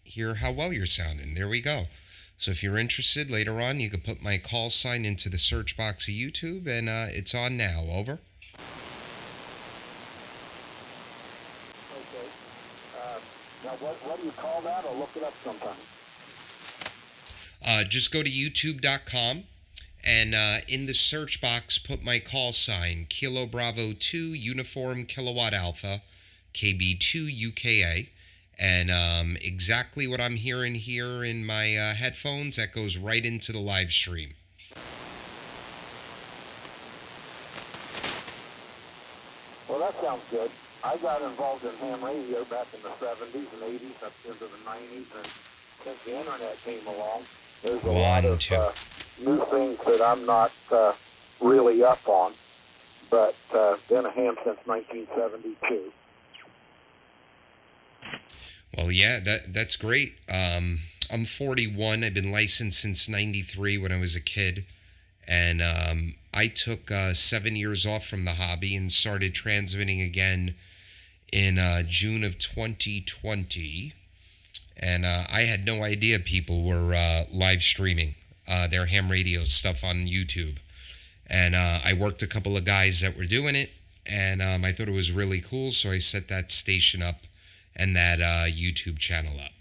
hear how well you're sounding. There we go. So if you're interested, later on, you can put my call sign into the search box of YouTube, and it's on now. Over. Okay. Now, what do you call that? I'll look it up sometime. Just go to youtube.com, and in the search box, put my call sign, Kilo Bravo 2 Uniform Kilowatt Alpha, KB2UKA. And exactly what I'm hearing here in my headphones, that goes right into the live stream. Well, that sounds good. I got involved in ham radio back in the 70s and 80s, up into the 90s, and since the internet came along, there's a lot of new things that I'm not really up on, but been a ham since 1972. Well, yeah, that's great. I'm 41. I've been licensed since 93 when I was a kid. And I took 7 years off from the hobby and started transmitting again in June of 2020. And I had no idea people were live streaming their ham radio stuff on YouTube. And I worked a couple of guys that were doing it. And I thought it was really cool. So I set that station up and that YouTube channel up.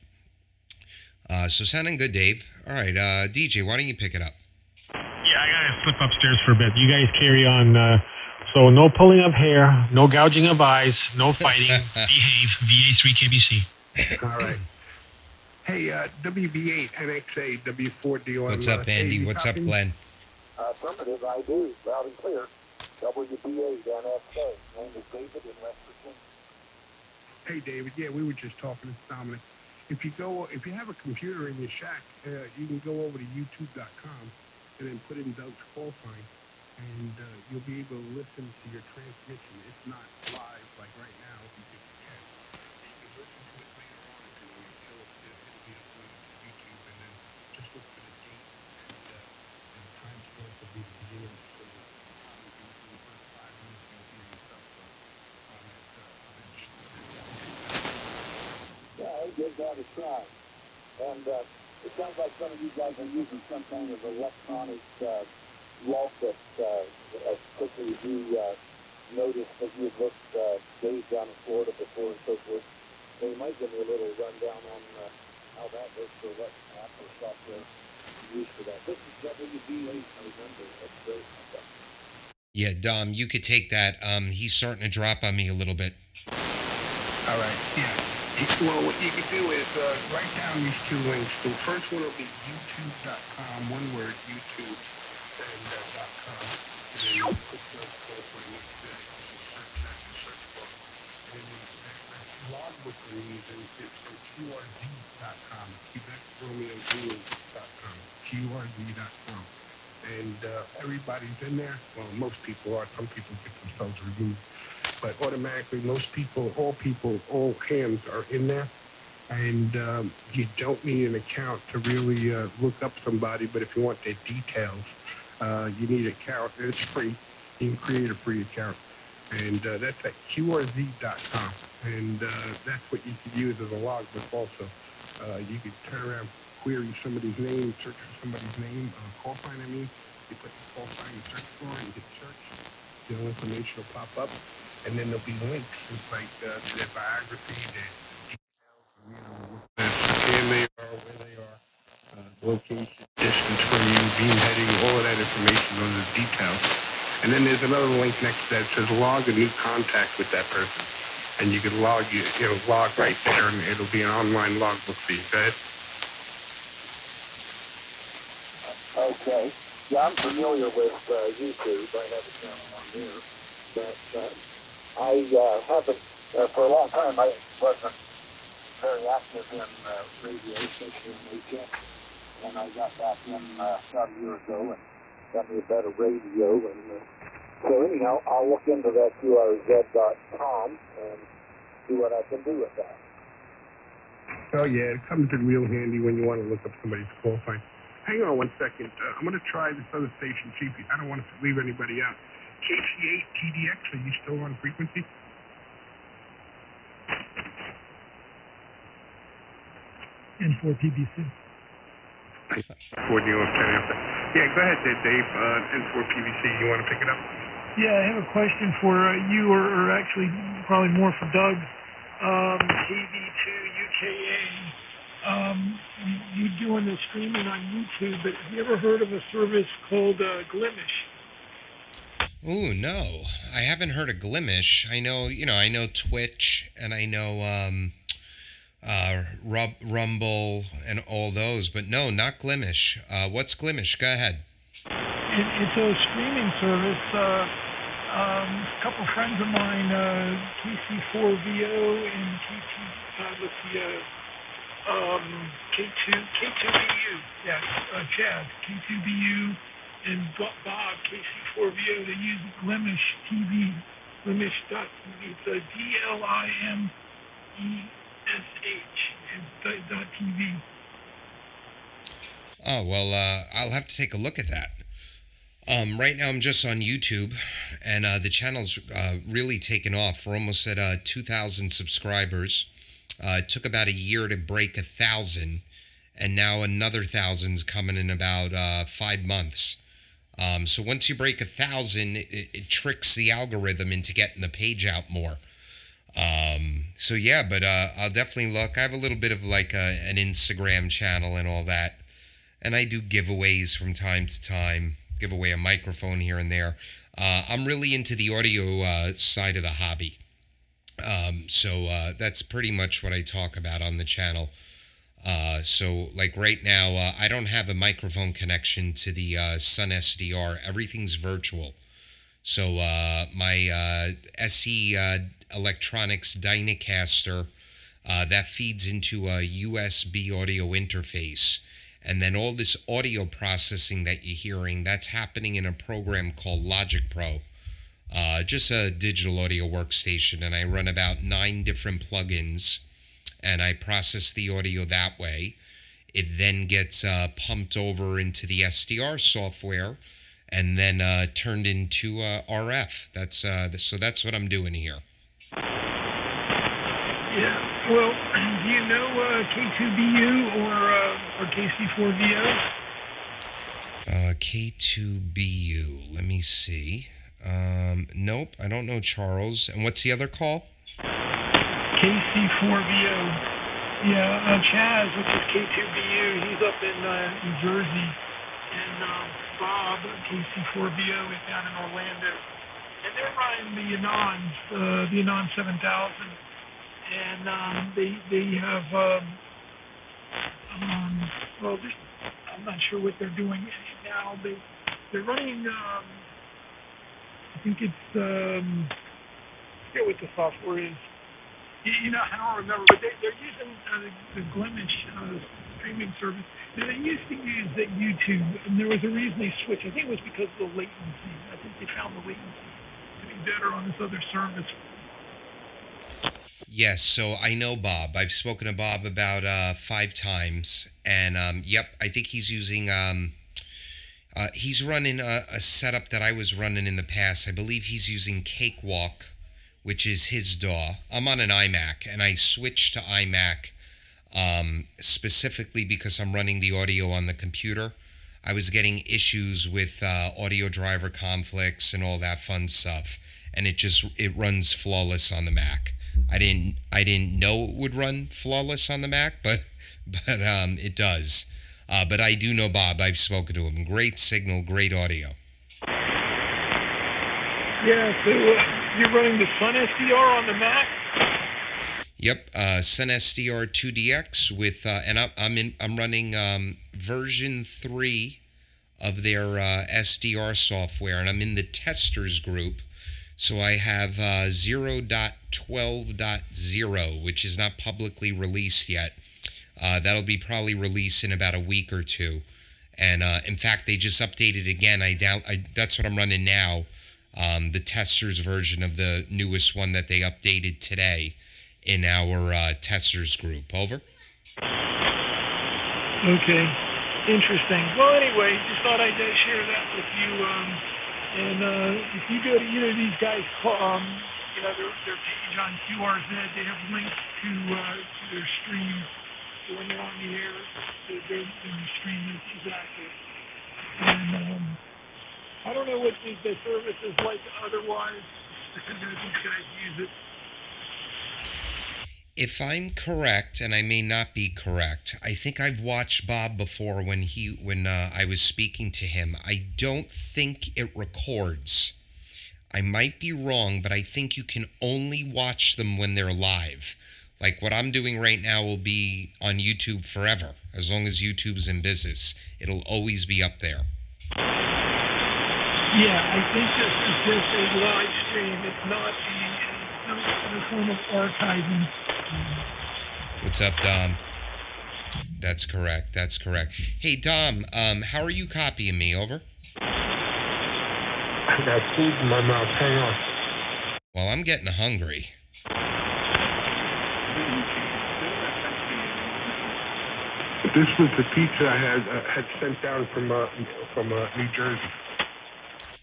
So sounding good, Dave. All right, DJ, why don't you pick it up? Yeah, I gotta slip upstairs for a bit. You guys carry on. So no pulling of hair, no gouging of eyes, no fighting. Behave. VA3 KBC. All right. Hey, WB8 NXA W4D1. What's up, Andy? What's up, Glenn? Affirmative, I do. Loud and clear. WB8 NXA. Name is David in West Virginia. Hey, David. Yeah, we were just talking. It's Dominic. If you have a computer in your shack, you can go over to YouTube.com and then put in Doug's call sign, and you'll be able to listen to your transmission. It's not live like right now because you can. You can listen to it later on if you want. It'll be uploaded to YouTube, and then just look for the date and the time stamp will be the beginning. So probably in the first 5 minutes you'll hear yourself on that show. Yeah, I'll give that a try. And it sounds like some of you guys are using some kind of electronic logbook, as quickly as you noticed that you had looked days down in Florida before and so forth. So you might give me a little rundown on how that works or what app or software you use for that. This is WB8, I remember. That's great. Yeah, Dom, you could take that. He's starting to drop on me a little bit. All right, yeah. Well, what you can do is write down these two links. The first one will be youtube.com, one word, YouTube, and .com. And then you put those both links there. You search that in the search bar. And then the logbook we're using is from QRZ.com, QuebecRomeoZulu.com, QRZ.com. And everybody's in there. Well, most people are. Some people get themselves removed. But automatically, all hams are in there. And you don't need an account to really look up somebody. But if you want their details, you need an account. It's free. You can create a free account. And that's at QRZ.com. And that's what you could use as a logbook also. You could turn around, query somebody's name, search for somebody's name, call sign, I mean. You put the call sign in the search bar and hit search. The information will pop up. And then there'll be links. It's like to their biography, their details, what scan they are, where they are, location, distance from you, beam heading, all of that information, those are the details. And then there's another link next to that that says log a new contact with that person. And you can log right there, and it'll be an online logbook for you. Go ahead. Okay. Yeah, I'm familiar with YouTube. I have a channel on here. But I haven't, for a long time, I wasn't very active in radio, especially in HF. And I got back in about a year ago and got me a better radio. And so anyhow, I'll look into that QRZ.com and see what I can do with that. Oh, yeah, it comes in real handy when you want to look up somebody's call sign. Hang on 1 second. I'm going to try this other station, see if I don't want to leave anybody out. KB2UKA, are you still on frequency? N4PBC. For New York County. Yeah, go ahead, Dave. N4PVC, you want to pick it up? Yeah, I have a question for you, or actually probably more for Doug. KB2UKA. You doing the streaming on YouTube, but have you ever heard of a service called Glimish? Ooh, no, I haven't heard of Glimish. I know Twitch, and I know Rumble and all those, but no, not Glimish. What's Glimish? Go ahead. It's a streaming service. A couple friends of mine, KC4VO and K2BU. Yes, Chad, K2BU and Bob, KC4VO. They use Glimish TV, Glimish.tv. It's a DLIMESH.TV. Oh, well, I'll have to take a look at that. Right now I'm just on YouTube, and the channel's really taken off. We're almost at 2,000 subscribers. It took about a year to break 1,000, and now another 1,000's coming in about 5 months. So once you break 1,000, it tricks the algorithm into getting the page out more. So yeah, but I'll definitely look. I have a little bit of like an Instagram channel and all that, and I do giveaways from time to time. Give away a microphone here and there. I'm really into the audio side of the hobby. So that's pretty much what I talk about on the channel. So like right now, I don't have a microphone connection to the Sunsdr. Everything's virtual. So my SE Electronics Dynacaster, that feeds into a USB audio interface. And then all this audio processing that you're hearing, that's happening in a program called Logic Pro. Just a digital audio workstation, and I run about 9 different plugins, and I process the audio that way. It then gets pumped over into the SDR software, and then turned into RF. So that's what I'm doing here. Yeah. Well, do you know K2BU or KC4VO? K2BU. Let me see. Nope, I don't know Charles. And what's the other call? KC4VO. Yeah, Chaz, which is K2BU, he's up in New Jersey. And Bob, KC4VO, is down in Orlando. And they're running the Anons, the Anon 7000. And they have, well, I'm not sure what they're doing now. They're running, I think it's, I forget what the software is. You know, I don't remember, but they're using the Glimish streaming service. They used to use YouTube, and there was a reason they switched. I think it was because of the latency. I think they found the latency to be better on this other service. Yes, so I know Bob. I've spoken to Bob about 5 times, and yep, I think he's using he's running a setup that I was running in the past. I believe he's using Cakewalk, which is his DAW. I'm on an iMac, and I switched to iMac specifically because I'm running the audio on the computer. I was getting issues with audio driver conflicts and all that fun stuff, and it runs flawless on the Mac. I didn't know it would run flawless on the Mac, but it does. But I do know Bob. I've spoken to him. Great signal, great audio. Yeah, so you're running the Sunsdr on the Mac? Yep, Sunsdr2 DX with and I'm running version 3 of their SDR software, and I'm in the testers group. So I have 0.12.0, which is not publicly released yet. That'll be probably released in about a week or two. And in fact, they just updated again. That's what I'm running now. The testers version of the newest one that they updated today in our testers group. Over. Okay, interesting. Well, anyway, just thought I'd share that with you. And if you go to either of these guys, their page on QRZ, they have links to their stream. So when you're on the than the stream is active. And I don't know what the service is like otherwise. I know these guys use it. If I'm correct, and I may not be correct, I think I've watched Bob before when I was speaking to him. I don't think it records. I might be wrong, but I think you can only watch them when they're live. Like what I'm doing right now will be on YouTube forever. As long as YouTube's in business, it'll always be up there. Yeah, I think this is just a live stream. It's not no form of archiving. What's up, Dom? That's correct. That's correct. Hey, Dom, how are you copying me? Over? I got food in my mouth. Hang on. Well, I'm getting hungry. This was the pizza I had sent down from New Jersey.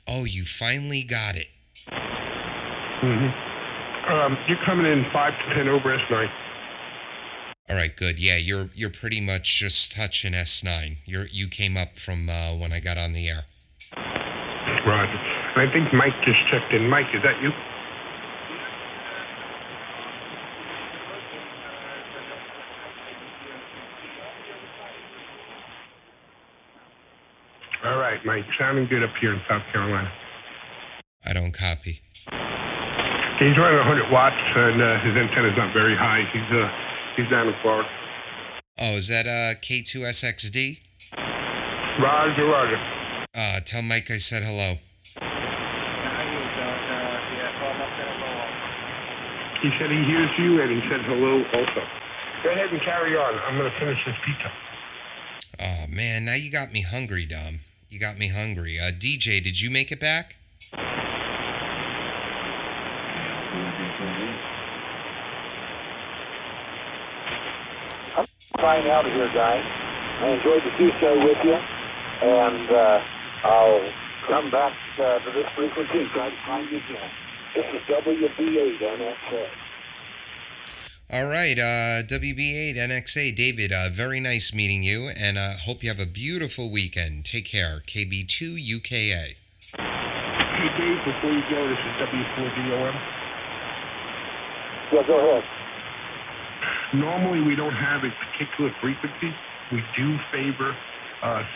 Oh, you finally got it. You're coming in 5 to 10 over S9. All right, good. Yeah, you're pretty much just touching S9. You came up from when I got on the air. Roger. And I think Mike just checked in. Mike, is that you? All right, Mike. Sounding good up here in South Carolina. I don't copy. He's running 100 watts, and his antenna's not very high. He's down in Florida. Oh, is that K2SXD? Roger, Roger. Tell Mike I said hello. He said he hears you, and he said hello also. Go ahead and carry on. I'm going to finish this pizza. Oh, man, now you got me hungry, Dom. You got me hungry. DJ, did you make it back? I'm flying out of here, guys. I enjoyed the show with you, and I'll come back to this frequency and try to find you again. This is WB8 NXA. All right, WB8 NXA. David, very nice meeting you, and hope you have a beautiful weekend. Take care. KB2UKA. Hey, Dave, before you go, this is W4DOM. Yeah, go ahead. Normally, we don't have a particular frequency. We do favor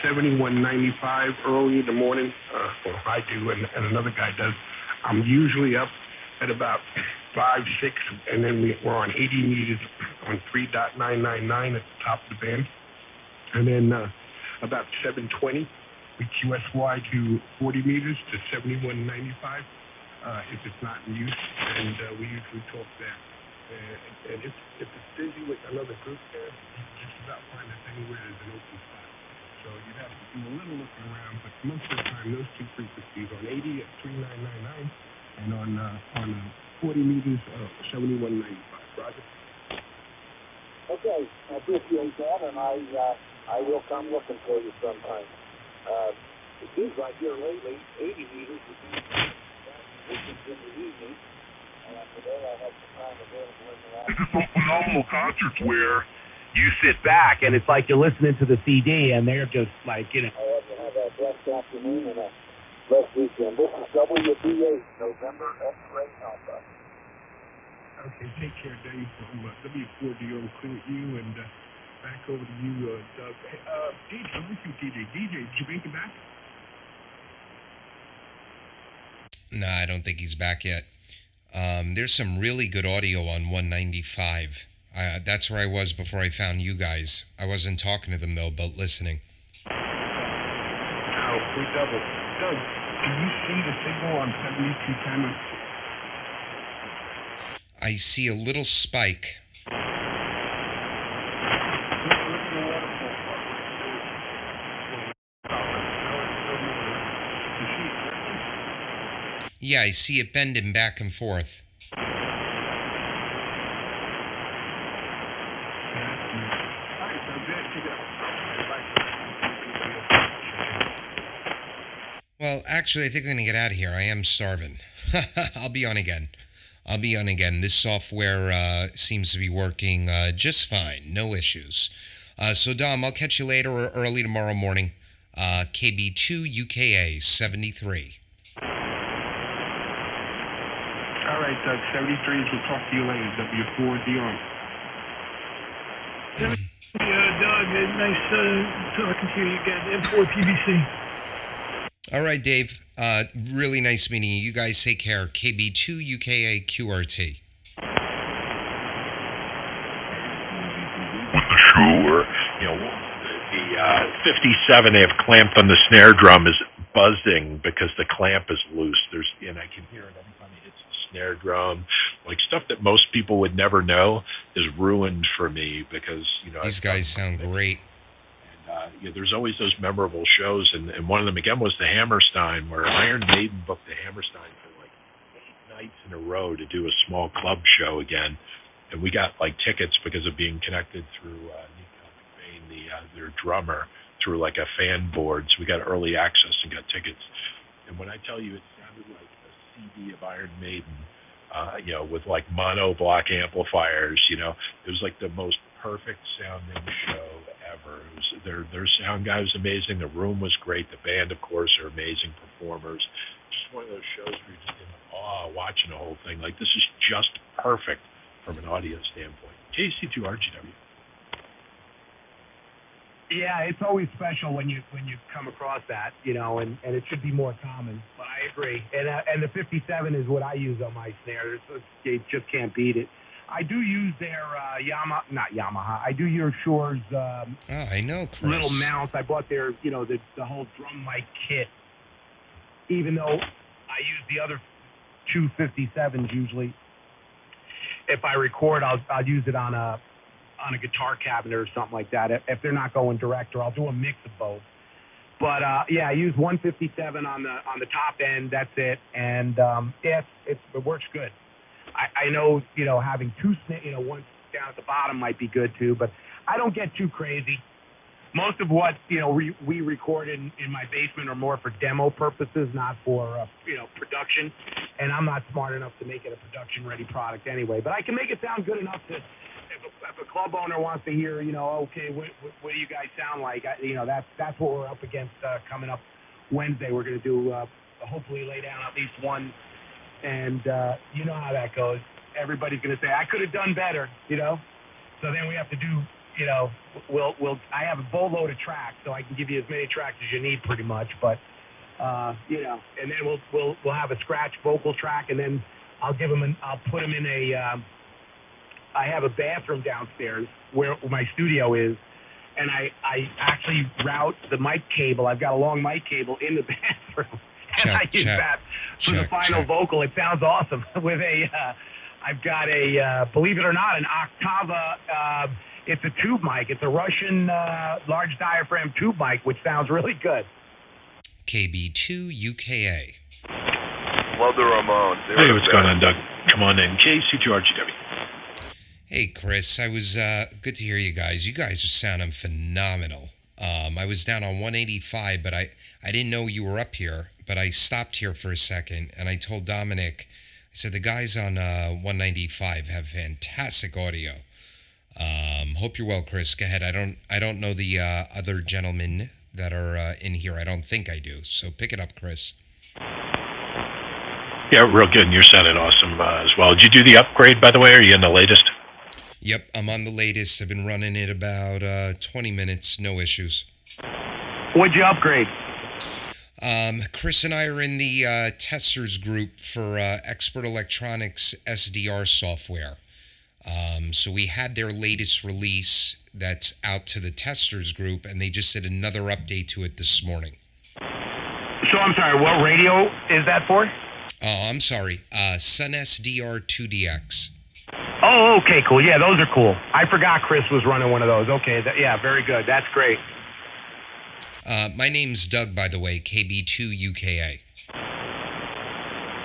7195 early in the morning. Well, I do, and another guy does. I'm usually up at about 5, 6, and then we're on 80 meters on 3.999 at the top of the band. And then about 720, we QSY to 40 meters to 7195 if it's not in use, and we usually talk there. And if it's busy with another group there, you can just about find us anywhere there's an open spot. So you'd have to do a little looking around, but most of the time, those two frequencies on 80 at 3999 and on 40 meters, 7195. Roger. Okay, I appreciate that, and I will come looking for you sometime. It seems like here lately, 80 meters is in the evening, and today I have some time available in the afternoon. This is some phenomenal concerts where you sit back and it's like you're listening to the CD and they're just like, you know. I hope you have a blessed afternoon and a blessed weekend. This is WB8, November X-Ray Alpha. Okay, take care, Dave, from W4DO. Clear with you, and back over to you, Doug. Hey, DJ, let me see DJ. DJ, did you make it back? No, I don't think he's back yet. There's some really good audio on 195. That's where I was before I found you guys. I wasn't talking to them, though, but listening. Oh, we double. Doug, do you see the signal on 7210? I see a little spike. Yeah, I see it bending back and forth. Well, actually, I think I'm going to get out of here. I am starving. I'll be on again. This software seems to be working just fine. No issues. So, Dom, I'll catch you later or early tomorrow morning. KB2UKA 73. All right, Doug. 73s. We'll talk to you later. W4D on. Doug, nice talking to you again. M4 PBC. All right, Dave. Really nice meeting you. You guys take care. KB2UKA QRT. Sure. You know, the 57 they have clamped on the snare drum is buzzing because the clamp is loose. And I can hear it every time it hits the snare drum. Like stuff that most people would never know is ruined for me because, you know. These guys sound great. And, you know, there's always those memorable shows. And one of them, again, was the Hammerstein, where Iron Maiden booked the Hammerstein for like 8 nights in a row to do a small club show again. And we got like tickets because of being connected through Nico McBain, their drummer, through like a fan board. So we got early access and got tickets. And when I tell you, it sounded like a CD of Iron Maiden, you know, with like mono block amplifiers. You know, it was like the most perfect sounding show ever. It was, their sound guy was amazing. The room was great. The band, of course, are amazing performers. Just one of those shows where you're just in awe watching the whole thing. Like, this is just perfect from an audio standpoint. KC2RGW. Yeah, it's always special when you come across that, you know, and it should be more common. But I agree. And the 57 is what I use on my snare. You just can't beat it. I do use their Yamaha. I do use Shure's I know, Chris. little mounts. I bought their, you know, the whole drum mic kit. Even though I use the other 257s usually. If I record, I'll use it on a guitar cabinet or something like that. If they're not going direct, or I'll do a mix of both. But yeah, I use 157 on the top end. That's it, and yeah, it works good. I know, you know, having two, you know, one down at the bottom might be good too, but I don't get too crazy. Most of what, you know, we record in my basement are more for demo purposes, not for you know, production. And I'm not smart enough to make it a production-ready product anyway. But I can make it sound good enough that if a club owner wants to hear, you know, okay, what do you guys sound like? You know, that's what we're up against coming up Wednesday. We're going to do hopefully lay down at least one. And you know how that goes. Everybody's going to say, I could have done better, you know. So then we have to do, you know, I have a boatload of tracks, so I can give you as many tracks as you need pretty much. But you know, and then we'll have a scratch vocal track, and then I'll put them in a. I have a bathroom downstairs where my studio is, and I actually route the mic cable. I've got a long mic cable in the bathroom, and I use that for the final vocal. It sounds awesome with a. I've got a believe it or not, an Octava. It's a tube mic. It's a Russian large diaphragm tube mic, which sounds really good. KB2UKA. Love the Ramones. Hey, what's going on, Doug? Come on in. KC2RGW. Hey, Chris. I was good to hear you guys. You guys are sounding phenomenal. I was down on 185, but I didn't know you were up here. But I stopped here for a second, and I told Dominic, I said, the guys on 195 have fantastic audio. Hope you're well, Chris. Go ahead. I don't know the other gentlemen that are in here. I don't think I do. So pick it up, Chris. Yeah, real good. And you're sounding awesome as well. Did you do the upgrade, by the way? Are you in the latest? Yep, I'm on the latest. I've been running it about 20 minutes. No issues. What'd you upgrade? Chris and I are in the testers group for Expert Electronics SDR software. So we had their latest release that's out to the testers group, and they just did another update to it this morning. So I'm sorry, what radio is that for? Oh, I'm sorry. Sunsdr2 DX. Oh, okay, cool. Yeah, those are cool. I forgot Chris was running one of those. Okay, yeah, very good. That's great. My name's Doug, by the way, KB2UKA. Yay,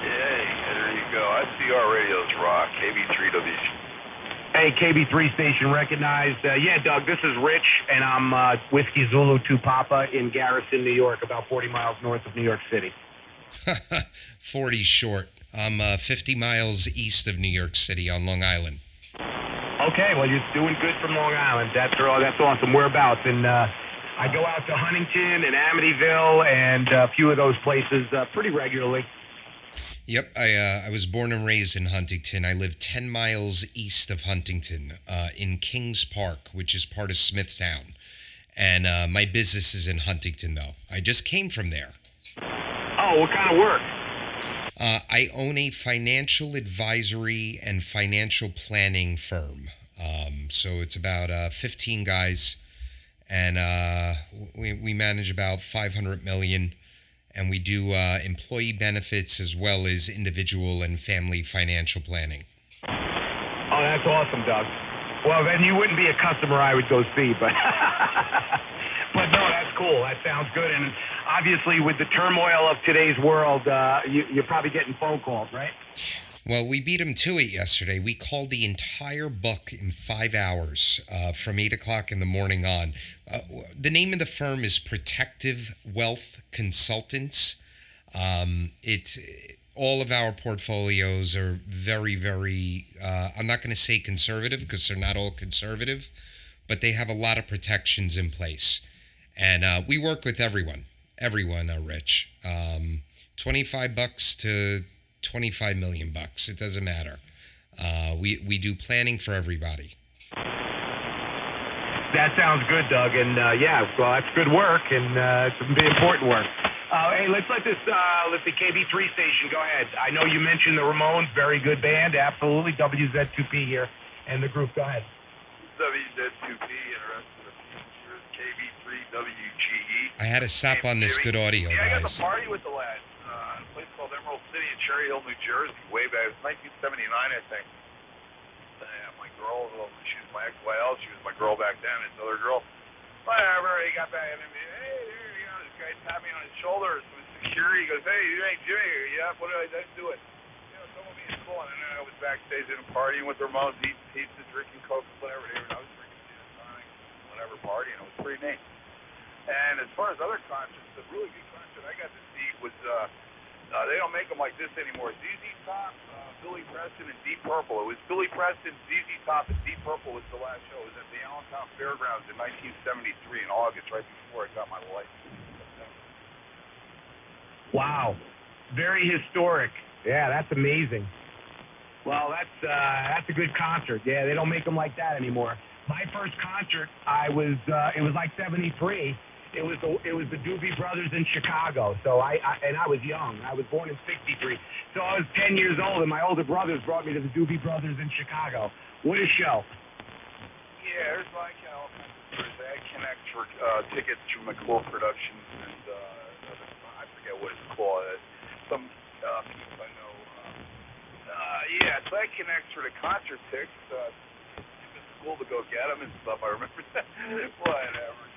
there you go. ICR radios rock. KB3W. Hey, KB3 station recognized. Yeah, Doug, this is Rich, and I'm Whiskey Zulu 2 Papa in Garrison, New York, about 40 miles north of New York City. 40 short. I'm 50 miles east of New York City on Long Island. Okay, well, you're doing good from Long Island. That's awesome. Whereabouts? And I go out to Huntington and Amityville and a few of those places pretty regularly. Yep, I was born and raised in Huntington. I live 10 miles east of Huntington, in Kings Park, which is part of Smithtown. And my business is in Huntington, though. I just came from there. Oh, what kind of work? I own a financial advisory and financial planning firm. So it's about 15 guys, and we manage about $500 million, and we do employee benefits as well as individual and family financial planning. Oh, that's awesome, Doug. Well, then you wouldn't be a customer I would go see, but but no, that's cool. That sounds good. And obviously, with the turmoil of today's world, you're probably getting phone calls, right? Well, we beat them to it yesterday. We called the entire book in 5 hours from 8 o'clock in the morning on. The name of the firm is Protective Wealth Consultants. All of our portfolios are very, very, I'm not going to say conservative because they're not all conservative, but they have a lot of protections in place. And we work with everyone, Rich. $25 to $25 million. It doesn't matter. We do planning for everybody. That sounds good, Doug. And yeah, well, that's good work, and it's important work. Hey, let's let the KB3 station go ahead. I know you mentioned the Ramones, very good band, absolutely. WZ2P here, and the group. Go ahead. WZ2P, interested in features, KB2UKA. I had to stop on this good audio, I got guys. the party with the lads. A place called Emerald City in Cherry Hill, New Jersey, way back. It was 1979, I think. My girl, she was my ex-wife. She was my girl back then. This other girl. Whatever, he got back, and hey, there you go. This guy tapped me on his shoulder. Some security. He goes, hey, you ain't Jimmy. Yeah, what did I do it? Some of me is cool. And then I was backstage in a partying with the Ramones, eating pizza, drinking Coke, whatever. I was drinking gin and tonic, whatever, partying. It was pretty neat. And as far as other concerts, the really good concert I got to see was, they don't make them like this anymore. ZZ Top, Billy Preston, and Deep Purple. It was Billy Preston, ZZ Top, and Deep Purple was the last show. It was at the Allentown Fairgrounds in 1973 in August, right before I got my license. Wow, very historic. Yeah, that's amazing. Well, that's a good concert. Yeah, they don't make them like that anymore. My first concert, it was like 73. It was the Doobie Brothers in Chicago. So I was young. I was born in '63. So I was 10 years old, and my older brothers brought me to the Doobie Brothers in Chicago. What a show! Yeah, there's like all kinds of tours. They had Connect for tickets through McClure Productions, and I forget what it's called. Some people I know. Yeah, so I Connect for the concert tickets. It's cool to go get them and stuff. I remember that. Whatever.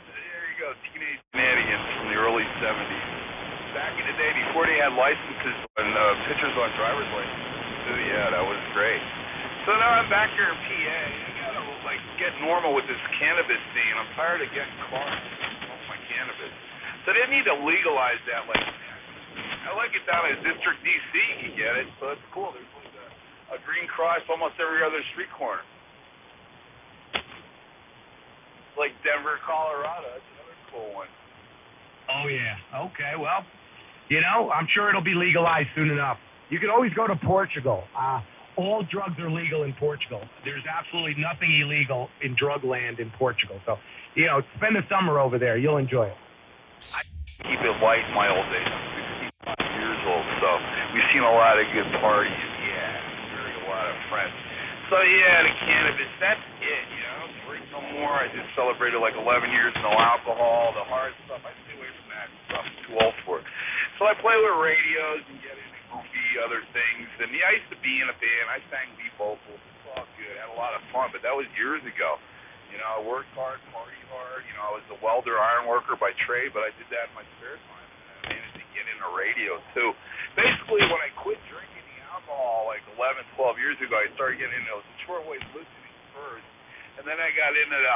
There you go, teenage shenanigans from the early 70s. Back in the day, before they had licenses and pictures on driver's licenses. Yeah, that was great. So now I'm back here in PA. I gotta get normal with this cannabis scene. I'm tired of getting caught smoking my cannabis. So they need to legalize that. I like it down in District DC. You can get it, so it's cool. There's a green cross almost every other street corner. Like Denver, Colorado. That's another cool one. Oh, yeah. Okay, well, I'm sure it'll be legalized soon enough. You can always go to Portugal. All drugs are legal in Portugal. There's absolutely nothing illegal in drug land in Portugal. So, spend the summer over there. You'll enjoy it. I keep it light in my old days. I'm 65 years old, so we've seen a lot of good parties. Yeah, married a lot of friends. So, yeah, the cannabis, that's it, Drink no more. I just celebrated 11 years, no alcohol, the hard stuff. I stay away from that stuff. I'm too old for it. So I play with radios and get into goofy other things. And I used to be in a band. I sang lead vocals. It's all good. I had a lot of fun, but that was years ago. I worked hard, partied hard. I was a welder, iron worker by trade, but I did that in my spare time. And I managed to get into radio, too. Basically, when I quit drinking the alcohol 11, 12 years ago, I started getting into those shortwave listening first. And then I got into the,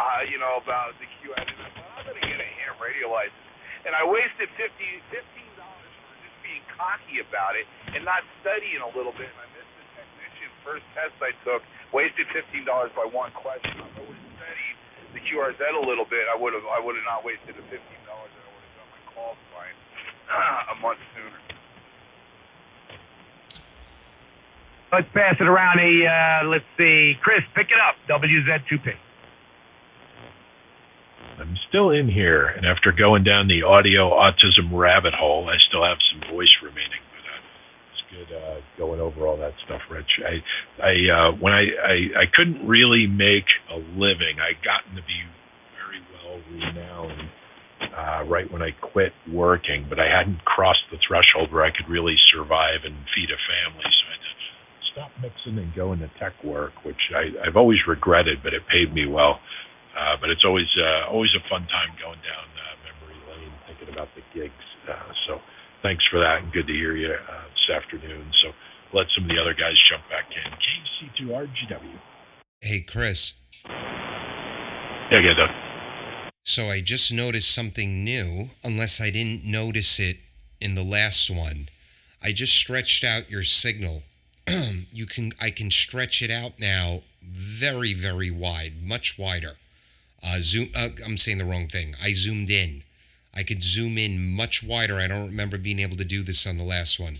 about the Q. I thought, I'm going to get a ham radio license. And I wasted $15 for just being cocky about it and not studying a little bit. And I missed the technician first test I took, wasted $15 by one question. If I would have studied the QRZ a little bit, I would have not wasted the $15, and I would have done my qualifying a month sooner. Let's pass it around. Let's see. Chris, pick it up. WZ2P. I'm still in here, and after going down the audio autism rabbit hole, I still have some voice remaining. But it's good going over all that stuff, Rich. When I couldn't really make a living, I gotten to be very well renowned right when I quit working, but I hadn't crossed the threshold where I could really survive and feed a family, so I had to stop mixing and go into tech work, which I've always regretted, but it paid me well. But it's always a fun time going down memory lane, thinking about the gigs. So thanks for that, and good to hear you this afternoon. So let some of the other guys jump back in. KB2RGW. Hey, Chris. Yeah, Doug. So I just noticed something new, unless I didn't notice it in the last one. I just stretched out your signal. I can stretch it out now very, very wide, much wider. I'm saying the wrong thing. I zoomed in. I could zoom in much wider. I don't remember being able to do this on the last one.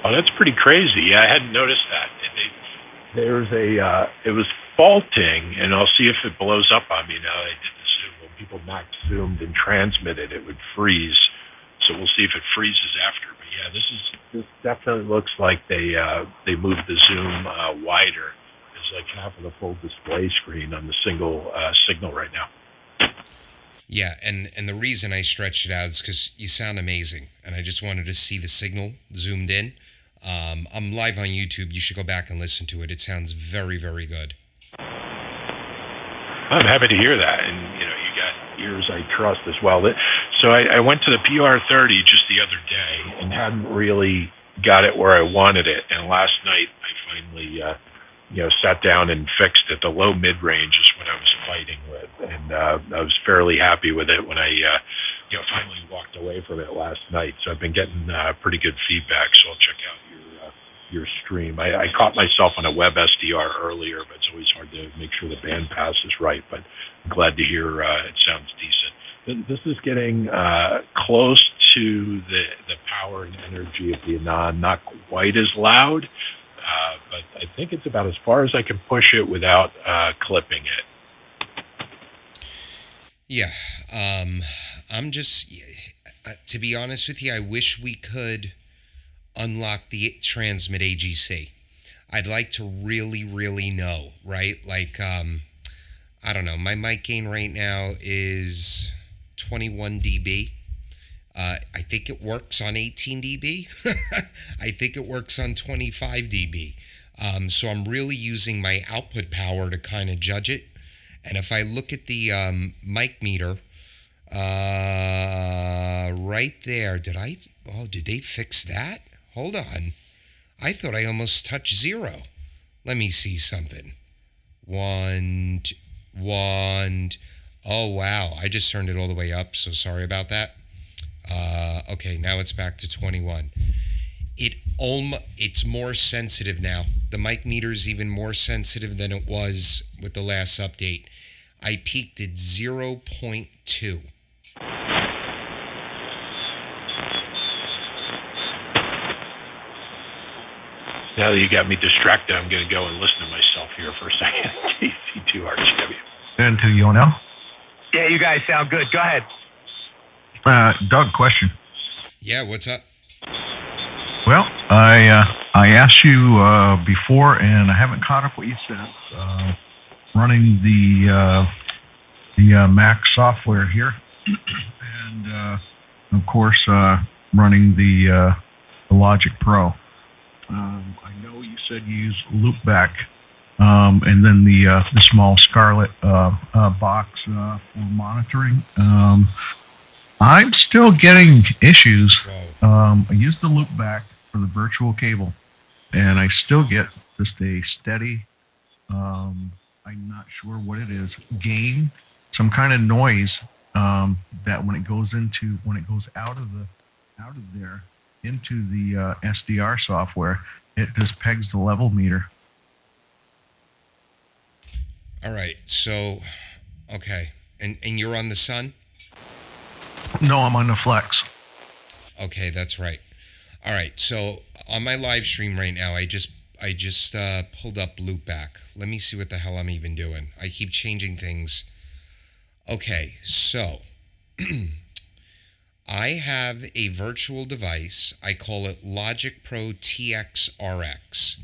Oh, that's pretty crazy. Yeah, I hadn't noticed that. It was faulting, and I'll see if it blows up on me now that I did the zoom. When people max zoomed and transmitted, it would freeze. So we'll see if it freezes after. But yeah, this definitely looks like they moved the zoom wider. It's like half of the full display screen on the single signal right now. Yeah, and the reason I stretched it out is because you sound amazing, and I just wanted to see the signal zoomed in. I'm live on YouTube. You should go back and listen to it. It sounds very, very good. I'm happy to hear that, and you got ears I trust as well. So I went to the PR30 just the other day and hadn't really got it where I wanted it, and last night I finally sat down and fixed it. The low mid-range is what I was fighting with, and I was fairly happy with it when I finally walked away from it last night. So I've been getting pretty good feedback, so I'll check out your stream. I caught myself on a web SDR earlier, but it's always hard to make sure the band pass is right, but I'm glad to hear it sounds decent. This is getting close to the power and energy of the Anon, not quite as loud, but I think it's about as far as I can push it without clipping it. Yeah, I'm just, to be honest with you, I wish we could unlock the transmit AGC. I'd like to really, really know, right? Like, I don't know, my mic gain right now is 21 dB. I think it works on 18 dB. I think it works on 25 dB. So I'm really using my output power to kind of judge it. And if I look at the mic meter right there, did they fix that? Hold on. I thought I almost touched 0. Let me see something. 1. Oh, wow. I just turned it all the way up, so sorry about that. Okay, now it's back to 21. It's more sensitive now. The mic meter is even more sensitive than it was with the last update. I peaked at 0.2. Now that you got me distracted, I'm going to go and listen to myself here for a second. KC2RGW. And to you now? Yeah, you guys sound good. Go ahead. Doug, question. Yeah, what's up? Well, I asked you before, and I haven't caught up what you said. Running the Mac software here, and of course running the Logic Pro. I know you said you use Loopback, and then the small Scarlett box for monitoring. I'm still getting issues. I use the Loopback for the virtual cable, and I still get just a steady, I'm not sure what it is, gain, some kind of noise that when it goes out of there, into the SDR software, it just pegs the level meter. All right. So, okay. And you're on the Sun? No, I'm on the Flex. Okay, that's right. All right. So on my live stream right now, I just pulled up Loopback. Let me see what the hell I'm even doing. I keep changing things. Okay, so I have a virtual device. I call it Logic Pro TX RX.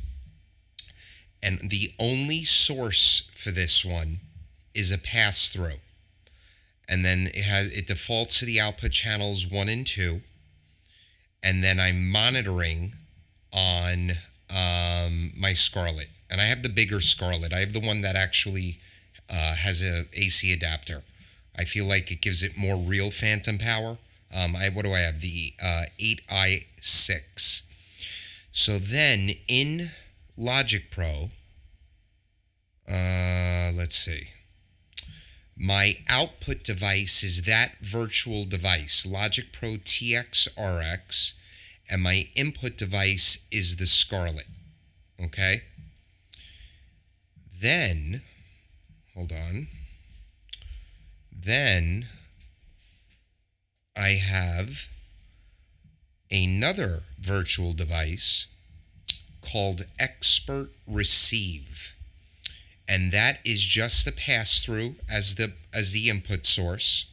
And the only source for this one is a pass-through. And then it defaults to the output channels 1 and 2. And then I'm monitoring on my Scarlett. And I have the bigger Scarlett. I have the one that actually has a AC adapter. I feel like it gives it more real phantom power. What do I have? The 8i6. So then in Logic Pro, let's see. My output device is that virtual device, Logic Pro TX RX, and my input device is the Scarlett. Okay? Then, hold on. Then I have another virtual device called Expert Receive. And that is just the pass-through as the input source.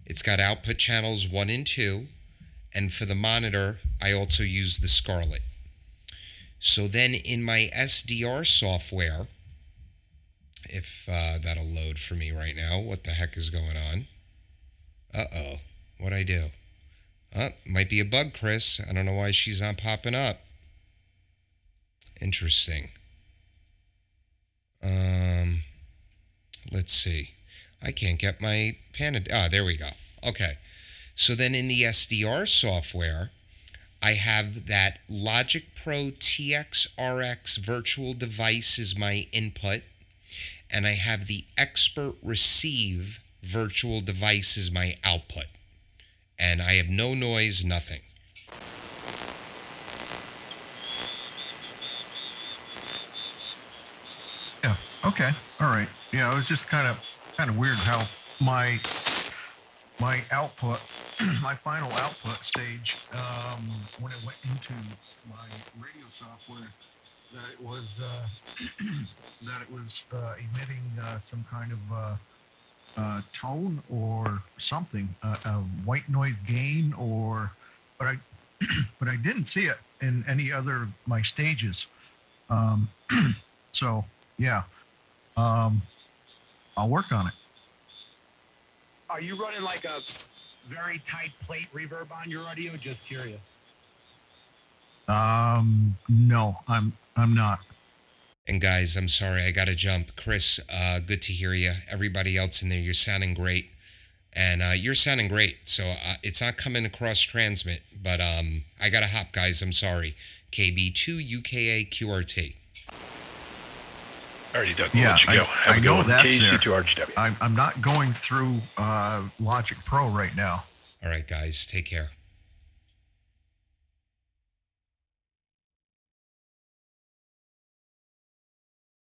It's got output channels 1 and 2. And for the monitor, I also use the Scarlett. So then in my SDR software, if that'll load for me right now, what the heck is going on? Uh-oh, what'd I do? Might be a bug, Chris. I don't know why she's not popping up. Interesting. Let's see. I can't get my there we go. Okay. So then in the SDR software, I have that Logic Pro TX RX virtual device is my input, and I have the Expert Receive virtual device is my output. And I have no noise, nothing. Yeah. Okay. All right. Yeah, it was just kind of weird how my output, my final output stage, when it went into my radio software, that it was emitting some kind of tone or something, a white noise gain, but I didn't see it in any other my stages. So yeah, I'll work on it. Are you running like a very tight plate reverb on your audio? Just curious. No, I'm not. And guys, I'm sorry, I gotta jump. Chris, good to hear you. Everybody else in there, you're sounding great. And you're sounding great. So it's not coming across transmit, but I gotta hop, guys. I'm sorry. KB2UKA QRT. Alrighty, Doug. Yeah, We'll let you go. Have a good one. KC2RGW. I'm not going through Logic Pro right now. All right, guys. Take care.